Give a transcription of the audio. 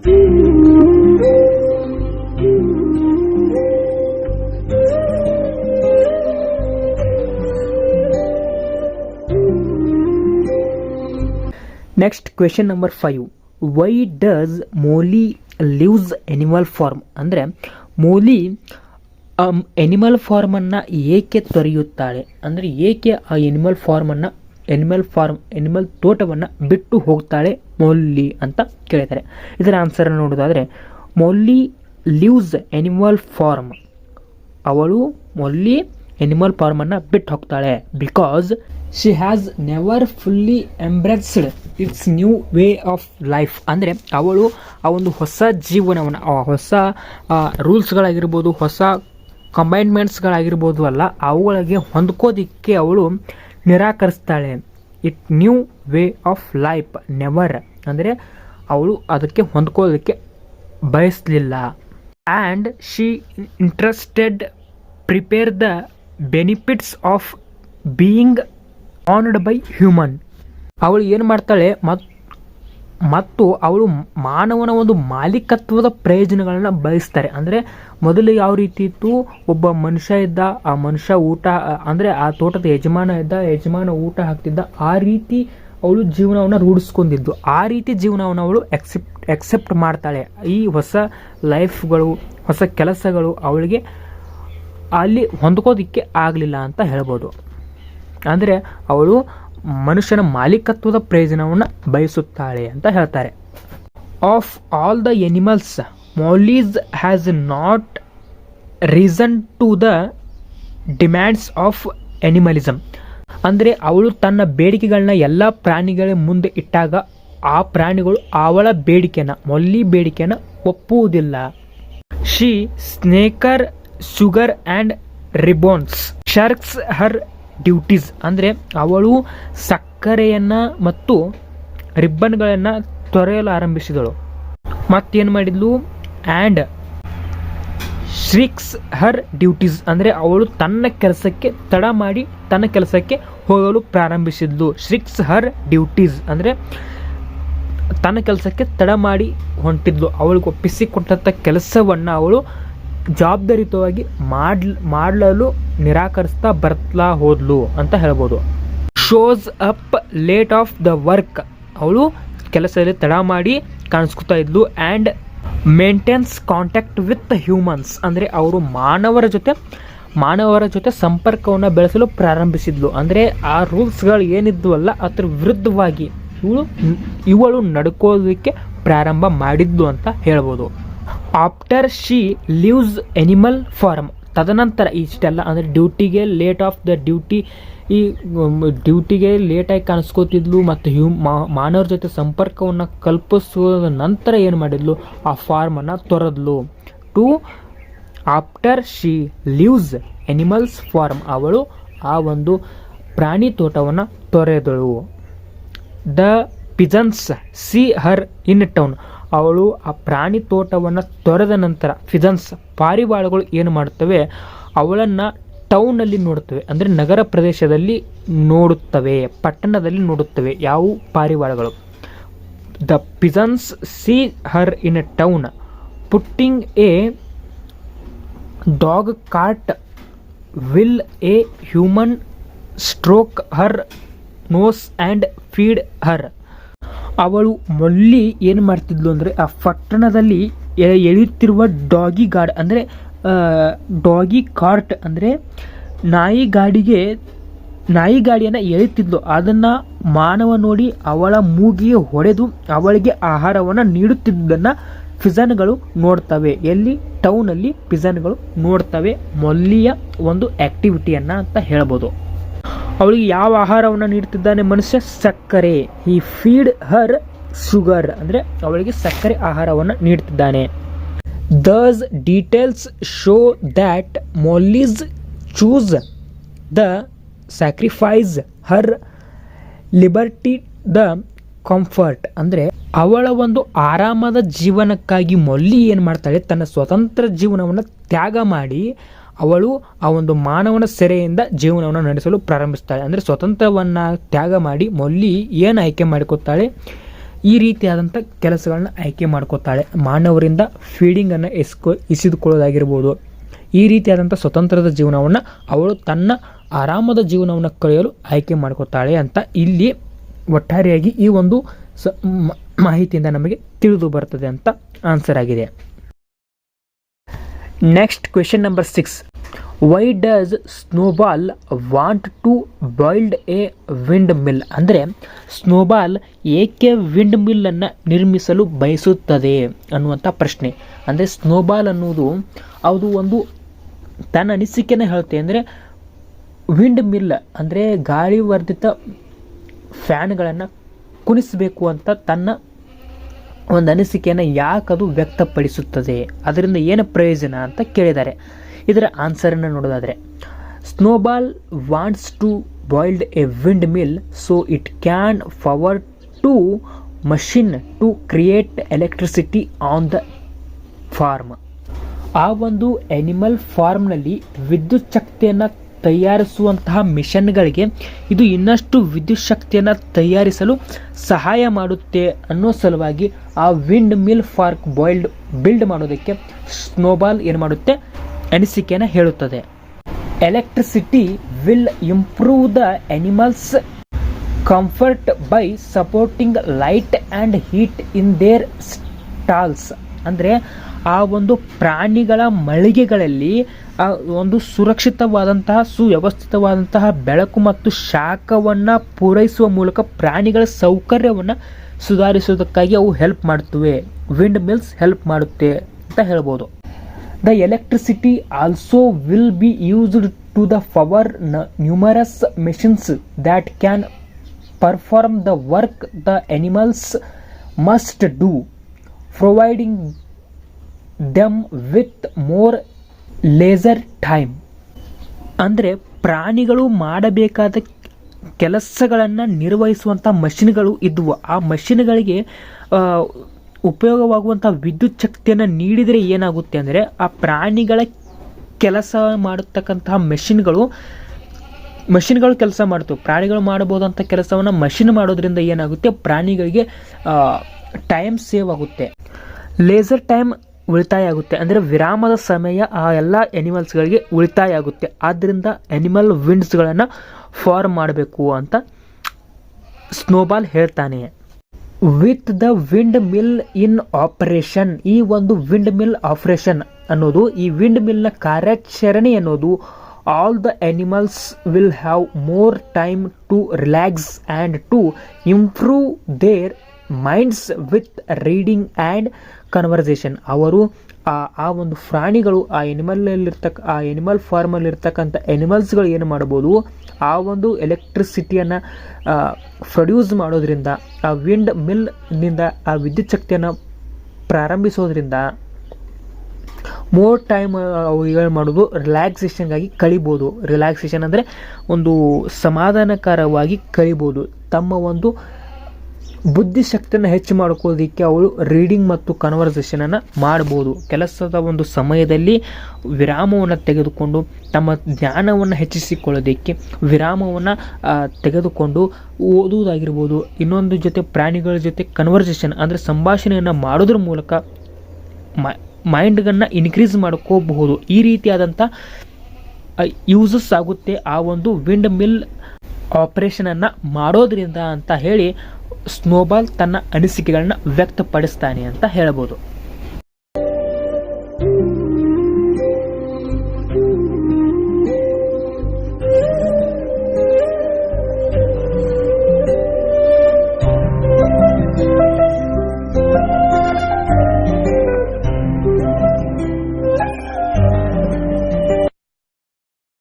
Next question number 5. Why does Mollie lives animal Farm? ಅಂದರೆ Mollie animal ಫಾರ್ಮನ್ನು ಏಕೆ ತೊರೆಯುತ್ತಾಳೆ, ಅಂದರೆ ಏಕೆ ಆ ಎನಿಮಲ್ ತೋಟವನ್ನು ಬಿಟ್ಟು ಹೋಗ್ತಾಳೆ ಮೋಲಿ ಅಂತ ಕೇಳಿದ್ದಾರೆ. ಇದರ ಆನ್ಸರ್ ನೋಡೋದಾದರೆ, ಮೋಲಿ ಲಿವ್ಸ್ ಎನಿಮಲ್ ಫಾರ್ಮ್, ಅವಳು ಮೋಲಿ ಎನಿಮಲ್ ಫಾರ್ಮನ್ನು ಬಿಟ್ಟು ಹೋಗ್ತಾಳೆ because she has never fully embraced its new way of life. ಅಂದರೆ ಅವಳು ಆ ಒಂದು ಹೊಸ ಜೀವನವನ್ನು, ಹೊಸ ರೂಲ್ಸ್ಗಳಾಗಿರ್ಬೋದು, ಹೊಸ ಕಂಬೈನ್ಮೆಂಟ್ಸ್ಗಳಾಗಿರ್ಬೋದು ಅಲ್ಲ, ಅವುಗಳಿಗೆ ಹೊಂದ್ಕೋದಿಕ್ಕೆ ಅವಳು ನಿರಾಕರಿಸ್ತಾಳೆ. It new way of life never, ಅಂದರೆ ಅವಳು ಅದಕ್ಕೆ ಹೊಂದ್ಕೋದಕ್ಕೆ ಬಯಸಲಿಲ್ಲ. And she interested prepare the benefits of being honoured by human. ಅವಳು ಏನು ಮಾಡ್ತಾಳೆ ಮತ್ತು ಅವಳು ಮಾನವನ ಒಂದು ಮಾಲೀಕತ್ವದ ಪ್ರಯೋಜನಗಳನ್ನು ಬಯಸ್ತಾರೆ. ಅಂದರೆ ಮೊದಲು ಯಾವ ರೀತಿ ಇತ್ತು, ಒಬ್ಬ ಮನುಷ್ಯ ಇದ್ದ, ಆ ಮನುಷ್ಯ ಊಟ, ಅಂದರೆ ಆ ತೋಟದ ಯಜಮಾನ ಊಟ ಹಾಕ್ತಿದ್ದ, ಆ ರೀತಿ ಅವಳು ಜೀವನವನ್ನು ರೂಢಿಸ್ಕೊಂಡಿದ್ದು, ಆ ರೀತಿ ಜೀವನವನ್ನು ಅವಳು ಎಕ್ಸೆಪ್ಟ್ ಮಾಡ್ತಾಳೆ. ಈ ಹೊಸ ಲೈಫ್ಗಳು, ಹೊಸ ಕೆಲಸಗಳು ಅವಳಿಗೆ ಅಲ್ಲಿ ಹೊಂದ್ಕೋದಿಕ್ಕೆ ಆಗಲಿಲ್ಲ ಅಂತ ಹೇಳ್ಬೋದು. ಅಂದರೆ ಅವಳು ಮನುಷ್ಯನ ಮಾಲೀಕತ್ವದ ಪ್ರಯೋಜನವನ್ನು ಬಯಸುತ್ತಾಳೆ ಅಂತ ಹೇಳ್ತಾರೆ. Of all the animals Molly's has not reason to the demands of animalism. ಅಂದರೆ ಅವಳು ತನ್ನ ಬೇಡಿಕೆಗಳನ್ನ ಎಲ್ಲ ಪ್ರಾಣಿಗಳ ಮುಂದೆ ಇಟ್ಟಾಗ ಆ ಪ್ರಾಣಿಗಳು ಅವಳ ಮೊಲ್ಲಿ ಬೇಡಿಕೆಯನ್ನು ಒಪ್ಪುವುದಿಲ್ಲ. She sneaker sugar and ribbons shirks her duties. ಅಂದರೆ ಅವಳು ಸಕ್ಕರೆಯನ್ನು ಮತ್ತು ರಿಬ್ಬನ್ಗಳನ್ನು ತೊರೆಯಲು ಆರಂಭಿಸಿದಳು. ಮತ್ತೇನು ಮಾಡಿದ್ಲು? ಆ್ಯಂಡ್ ಶ್ರಿಕ್ಸ್ ಹರ್ ಡ್ಯೂಟೀಸ್, ಅಂದರೆ ಅವಳು ತನ್ನ ಕೆಲಸಕ್ಕೆ ತಡ ಮಾಡಿ ತನ್ನ ಕೆಲಸಕ್ಕೆ ಹೋಗಲು ಪ್ರಾರಂಭಿಸಿದ್ಲು. ಶ್ರಿಕ್ಸ್ ಹರ್ ಡ್ಯೂಟೀಸ್ ಅಂದರೆ ತನ್ನ ಕೆಲಸಕ್ಕೆ ತಡ ಮಾಡಿ ಹೊಂಟಿದ್ಲು. ಅವಳಿಗೆ ಒಪ್ಪಿಸಿಕೊಟ್ಟಂಥ ಕೆಲಸವನ್ನು ಅವಳು ಜವಾಬ್ದಾರಿಯುತವಾಗಿ ಮಾಡಲು ನಿರಾಕರಿಸ್ತಾ ಬರ್ತಲಾ ಹೋದ್ಲು ಅಂತ ಹೇಳ್ಬೋದು. Shows up late of the work, ಅವಳು ಕೆಲಸದಲ್ಲಿ ತಡ ಮಾಡಿ ಕಾಣಿಸ್ಕೊತಾ ಇದ್ಲು. And maintains contact with humans, ಅಂದರೆ ಅವರು ಮಾನವರ ಜೊತೆ ಸಂಪರ್ಕವನ್ನು ಬೆಳೆಸಲು ಪ್ರಾರಂಭಿಸಿದ್ಲು. ಅಂದರೆ ಆ ರೂಲ್ಸ್ಗಳು ಏನಿದ್ವಲ್ಲ ಅದರ ವಿರುದ್ಧವಾಗಿ ಇವಳು ನಡ್ಕೋದಕ್ಕೆ ಪ್ರಾರಂಭ ಮಾಡಿದ್ಲು ಅಂತ ಹೇಳ್ಬೋದು. After she leaves Animal Farm, ತದನಂತರ ಇಷ್ಟೆಲ್ಲ ಅಂದರೆ ಡ್ಯೂಟಿಗೆ ಲೇಟಾಗಿ ಕಾಣಿಸ್ಕೋತಿದ್ಲು ಮತ್ತು ಮಾನವರ ಜೊತೆ ಸಂಪರ್ಕವನ್ನು ಕಲ್ಪಿಸೋದ ನಂತರ ಏನು ಮಾಡಿದ್ಲು? ಆ ಫಾರ್ಮನ್ನು ತೊರೆದ್ಲು. After she leaves animals farm, ಅವಳು ಆ ಒಂದು ಪ್ರಾಣಿ ತೋಟವನ್ನು ತೊರೆದಳು. The pigeons see her in town, ಅವಳು ಆ ಪ್ರಾಣಿ ತೋಟವನ್ನು ತೊರೆದ ನಂತರ ಪಿಜನ್ಸ್ ಪಾರಿವಾಳಗಳು ಏನು ಮಾಡುತ್ತವೆ? ಅವಳನ್ನು ಟೌನಲ್ಲಿ ನೋಡುತ್ತವೆ, ಅಂದರೆ ನಗರ ಪ್ರದೇಶದಲ್ಲಿ ನೋಡುತ್ತವೆ, ಪಟ್ಟಣದಲ್ಲಿ ನೋಡುತ್ತವೆ. ಯಾವ ಪಾರಿವಾಳಗಳು? The pigeons see her in a town putting a dog cart will a human stroke her nose and feed her. ಅವಳು ಮೊಲ್ಲಿ ಏನು ಮಾಡ್ತಿದ್ಲು ಅಂದರೆ ಆ ಪಟ್ಟಣದಲ್ಲಿ ಎಳೆಯುತ್ತಿರುವ ಡಾಗಿ ಕಾರ್ಟ್ ಅಂದರೆ ನಾಯಿ ಗಾಡಿಯನ್ನು ಎಳೆಯುತ್ತಿದ್ಲು. ಅದನ್ನು ಮಾನವ ನೋಡಿ ಅವಳ ಮೂಗಿಗೆ ಹೊಡೆದು ಅವಳಿಗೆ ಆಹಾರವನ್ನು ನೀಡುತ್ತಿದ್ದನ್ನು ಪಿಜನ್ಗಳು ನೋಡ್ತವೆ. ಎಲ್ಲಿ? ಟೌನಲ್ಲಿ ಪಿಜನ್ಗಳು ನೋಡ್ತವೆ ಮೊಲ್ಲಿಯ ಒಂದು ಆ್ಯಕ್ಟಿವಿಟಿಯನ್ನು ಅಂತ ಹೇಳ್ಬೋದು. ಅವಳಿಗೆ ಯಾವ ಆಹಾರವನ್ನು ನೀಡುತ್ತಿದ್ದಾನೆ ಮನುಷ್ಯ? ಸಕ್ಕರೆ. ಹಿ ಫೀಡ್ ಹರ್ ಶುಗರ್, ಅಂದರೆ ಅವಳಿಗೆ ಸಕ್ಕರೆ ಆಹಾರವನ್ನು ನೀಡುತ್ತಿದ್ದಾನೆ. Thus details show that Molly's choose the sacrifice her liberty the comfort, ಅಂದರೆ ಅವಳ ಒಂದು ಆರಾಮದ ಜೀವನಕ್ಕಾಗಿ ಮೊಲ್ಲಿ ಏನು ಮಾಡ್ತಾಳೆ? ತನ್ನ ಸ್ವತಂತ್ರ ಜೀವನವನ್ನು ತ್ಯಾಗ ಮಾಡಿ ಅವಳು ಆ ಒಂದು ಮಾನವನ ಸೆರೆಯಿಂದ ಜೀವನವನ್ನು ನಡೆಸಲು ಪ್ರಾರಂಭಿಸ್ತಾಳೆ. ಅಂದರೆ ಸ್ವತಂತ್ರವನ್ನು ತ್ಯಾಗ ಮಾಡಿ ಮೊಲ್ಲಿ ಏನು ಆಯ್ಕೆ ಮಾಡಿಕೊಳ್ತಾಳೆ? ಈ ರೀತಿಯಾದಂಥ ಕೆಲಸಗಳನ್ನ ಆಯ್ಕೆ ಮಾಡ್ಕೋತಾಳೆ. ಮಾನವರಿಂದ ಫೀಡಿಂಗನ್ನು ಇಸಿದುಕೊಳ್ಳೋದಾಗಿರ್ಬೋದು. ಈ ರೀತಿಯಾದಂಥ ಸ್ವತಂತ್ರದ ಜೀವನವನ್ನು ಅವಳು ತನ್ನ ಆರಾಮದ ಜೀವನವನ್ನು ಕಳೆಯಲು ಆಯ್ಕೆ ಮಾಡ್ಕೋತಾಳೆ ಅಂತ ಇಲ್ಲಿ ಒಟ್ಟಾರೆಯಾಗಿ ಈ ಒಂದು ಮಾಹಿತಿಯಿಂದ ನಮಗೆ ತಿಳಿದು ಬರ್ತದೆ ಅಂತ ಆನ್ಸರ್ ಆಗಿದೆ. Next question number 6. Why does Snowball want to build a windmill? ಅಂದರೆ ಸ್ನೋಬಾಲ್ ಏಕೆ ವಿಂಡ್ ಮಿಲ್ಲನ್ನು ನಿರ್ಮಿಸಲು ಬಯಸುತ್ತದೆ ಅನ್ನುವಂಥ ಪ್ರಶ್ನೆ. ಅಂದರೆ ಸ್ನೋಬಾಲ್ ಅನ್ನೋದು ಅದು ಒಂದು ತನ್ನ ಅನಿಸಿಕೆನ ಹೇಳುತ್ತೆ. ಅಂದರೆ ವಿಂಡ್ ಮಿಲ್ ಅಂದರೆ ಗಾಳಿವರ್ಧಿತ ಫ್ಯಾನ್ಗಳನ್ನು ಕುಣಿಸಬೇಕು ಅಂತ ತನ್ನ ಒಂದು ಅನಿಸಿಕೆಯನ್ನು ಯಾಕದು ವ್ಯಕ್ತಪಡಿಸುತ್ತದೆ, ಅದರಿಂದ ಏನು ಪ್ರಯೋಜನ ಅಂತ ಕೇಳಿದ್ದಾರೆ. ಇದರ ಆನ್ಸರನ್ನು ನೋಡೋದಾದರೆ, Snowball wants to build a windmill so it can power to machine to create electricity on the farm. ಆ ಒಂದು ಆನಿಮಲ್ ಫಾರ್ಮ್ನಲ್ಲಿ ವಿದ್ಯುತ್ ಶಕ್ತಿಯನ್ನು ತಯಾರಿಸುವಂತಹ ಮಿಷನ್ಗಳಿಗೆ ಇದು ಇನ್ನಷ್ಟು ವಿದ್ಯುತ್ ಶಕ್ತಿಯನ್ನು ತಯಾರಿಸಲು ಸಹಾಯ ಮಾಡುತ್ತೆ ಅನ್ನೋ ಸಲುವಾಗಿ ಆ ವಿಂಡ್ ಮಿಲ್ ಫಾರ್ಕ್ ಬಿಲ್ಡ್ ಮಾಡೋದಕ್ಕೆ ಸ್ನೋಬಾಲ್ ಏನು ಮಾಡುತ್ತೆ, ಅನಿಸಿಕೆಯನ್ನು ಹೇಳುತ್ತದೆ. Electricity will improve the animals comfort by supporting light and heat in their stalls. ಅಂದರೆ ಆ ಒಂದು ಪ್ರಾಣಿಗಳ ಮಳಿಗೆಗಳಲ್ಲಿ ಒಂದು ಸುರಕ್ಷಿತವಾದಂತಹ ಸುವ್ಯವಸ್ಥಿತವಾದಂತಹ ಬೆಳಕು ಮತ್ತು ಶಾಖವನ್ನು ಪೂರೈಸುವ ಮೂಲಕ ಪ್ರಾಣಿಗಳ ಸೌಕರ್ಯವನ್ನು ಸುಧಾರಿಸುವುದಕ್ಕಾಗಿ ಅವು ಹೆಲ್ಪ್ ಮಾಡ್ತವೆ. ವಿಂಡ್ ಮಿಲ್ಸ್ ಹೆಲ್ಪ್ ಮಾಡುತ್ತೆ ಅಂತ ಹೇಳ್ಬೋದು. The electricity also will be used to the power numerous machines that can perform the work the animals must do, providing them with more leisure time. ಅಂದರೆ ಪ್ರಾಣಿಗಳು ಮಾಡಬೇಕಾದ ಕೆಲಸಗಳನ್ನು ನಿರ್ವಹಿಸುವಂಥ ಮಷಿನ್ಗಳು ಇದ್ದವು. ಆ ಮಷಿನ್ಗಳಿಗೆ ಉಪಯೋಗವಾಗುವಂಥ ವಿದ್ಯುತ್ ಶಕ್ತಿಯನ್ನು ನೀಡಿದರೆ ಏನಾಗುತ್ತೆ ಅಂದರೆ ಆ ಪ್ರಾಣಿಗಳ ಕೆಲಸ ಮಾಡತಕ್ಕಂತಹ ಮೆಷಿನ್ಗಳು ಕೆಲಸ ಮಾಡ್ತವೆ. ಪ್ರಾಣಿಗಳು ಮಾಡಬಹುದಂಥ ಕೆಲಸವನ್ನು ಮಷಿನ್ ಮಾಡೋದ್ರಿಂದ ಏನಾಗುತ್ತೆ, ಪ್ರಾಣಿಗಳಿಗೆ ಟೈಮ್ ಸೇವ್ ಆಗುತ್ತೆ, ಲೇಸರ್ ಟೈಮ್ ಉಳಿತಾಯ ಆಗುತ್ತೆ. ಅಂದರೆ ವಿರಾಮದ ಸಮಯ ಆ ಎಲ್ಲ ಎನಿಮಲ್ಸ್ಗಳಿಗೆ ಉಳಿತಾಯ ಆಗುತ್ತೆ. ಆದ್ದರಿಂದ ಎನಿಮಲ್ ವಿಂಡ್ಸ್ಗಳನ್ನು ಫಾರ್ಮ್ ಮಾಡಬೇಕು ಅಂತ ಸ್ನೋಬಾಲ್ ಹೇಳ್ತಾನೆ. With the wind mill in operation, ಈ ಒಂದು ವಿಂಡ್ ಮಿಲ್ ಆಪರೇಷನ್ ಅನ್ನೋದು, ಈ ವಿಂಡ್ ಮಿಲ್ನ ಕಾರ್ಯಾಚರಣೆ ಅನ್ನೋದು, all the animals will have more time to relax and to improve their minds with reading and conversation. ಅವರು ಆ ಒಂದು ಪ್ರಾಣಿಗಳು ಆ ಎನಿಮಲ್ ಫಾರ್ಮಲ್ಲಿರ್ತಕ್ಕಂಥ ಎನಿಮಲ್ಸ್ಗಳು ಏನು ಮಾಡ್ಬೋದು, ಆ ಒಂದು ಎಲೆಕ್ಟ್ರಿಸಿಟಿಯನ್ನು ಪ್ರೊಡ್ಯೂಸ್ ಮಾಡೋದ್ರಿಂದ, ಆ ವಿಂಡ್ ಮಿಲ್ನಿಂದ ಆ ವಿದ್ಯುತ್ ಶಕ್ತಿಯನ್ನು ಪ್ರಾರಂಭಿಸೋದ್ರಿಂದ ಮೋರ್ ಟೈಮ್ ಅವುಗಳು ಮಾಡೋದು ರಿಲ್ಯಾಕ್ಸೇಷನ್ಗಾಗಿ ಕಳಿಬೋದು. ರಿಲ್ಯಾಕ್ಸೇಷನ್ ಅಂದರೆ ಒಂದು ಸಮಾಧಾನಕರವಾಗಿ ಕಳಿಬೋದು. ತಮ್ಮ ಒಂದು ಬುದ್ಧಿಶಕ್ತಿಯನ್ನು ಹೆಚ್ಚು ಮಾಡ್ಕೊಳ್ಳೋದಕ್ಕೆ ಅವಳು ರೀಡಿಂಗ್ ಮತ್ತು ಕನ್ವರ್ಸೇಷನನ್ನು ಮಾಡ್ಬೋದು. ಕೆಲಸದ ಒಂದು ಸಮಯದಲ್ಲಿ ವಿರಾಮವನ್ನು ತೆಗೆದುಕೊಂಡು ತಮ್ಮ ಜ್ಞಾನವನ್ನು ಹೆಚ್ಚಿಸಿಕೊಳ್ಳೋದಕ್ಕೆ ವಿರಾಮವನ್ನು ತೆಗೆದುಕೊಂಡು ಓದುವುದಾಗಿರ್ಬೋದು. ಇನ್ನೊಂದು ಜೊತೆ ಪ್ರಾಣಿಗಳ ಜೊತೆ ಕನ್ವರ್ಸೇಷನ್ ಅಂದರೆ ಸಂಭಾಷಣೆಯನ್ನು ಮಾಡೋದ್ರ ಮೂಲಕ ಮೈಂಡ್ಗನ್ನು ಇನ್ಕ್ರೀಸ್ ಮಾಡ್ಕೋಬಹುದು. ಈ ರೀತಿಯಾದಂಥ ಯೂಸಸ್ ಆಗುತ್ತೆ ಆ ಒಂದು ವಿಂಡ್ ಮಿಲ್ ಆಪರೇಷನನ್ನು ಮಾಡೋದ್ರಿಂದ ಅಂತ ಹೇಳಿ ಸ್ನೋಬಾಲ್ ತನ್ನ ಅನಿಸಿಕೆಗಳನ್ನ ವ್ಯಕ್ತಪಡಿಸ್ತಾನೆ ಅಂತ ಹೇಳ್ಬೋದು.